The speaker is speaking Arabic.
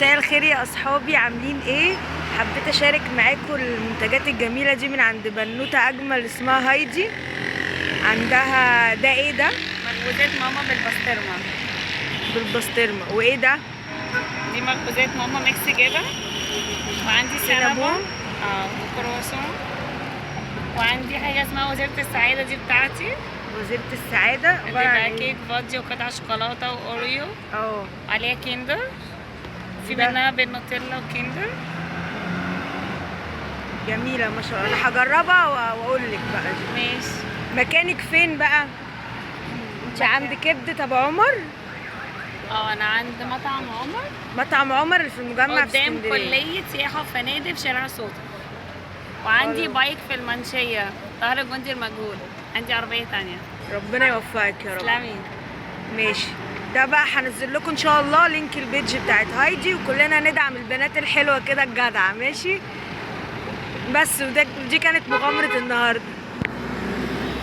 مساء الخير يا اصحابي، عاملين ايه؟ حبيت اشارك معاكم المنتجات الجميله دي من عند بنوته اجمل اسمها هايدي. عندها ده ايه ده؟ مخبوزات ماما بالبسطرمه. بالبسطرمه. وايه ده؟ دي مخبوزات ماما ميكس جبن، وعندي سينابون وكرواسون، وعندي حاجه اسمها وزيره السعاده دي بتاعتي. وزيره السعاده بيبقى كيك فادي وقطع شوكولاته واوريو وعليها كيندر، في منها بالنوتيلا وكيندر. جميله ما شاء الله، انا هجربها واقول لك بقى. ماشي. مكانك فين بقى؟ انت عند كبده ابو عمر؟ انا عند مطعم عمر. مطعم عمر اللي في المجمع في قدام اسكندريه، كليه سياحه وفنادق في شارع صوت. وعندي بايك في المنشيه ظهر الجندي المجهول. عندي عربيه تانية. ربنا يوفقك يا رب. تسلمي. ماشي. ده بقى هنزل لكم ان شاء الله لينك البيج بتاعت هايدي، وكلنا ندعم البنات الحلوه كده الجدعه. ماشي. بس دي كانت مغامره النهارده.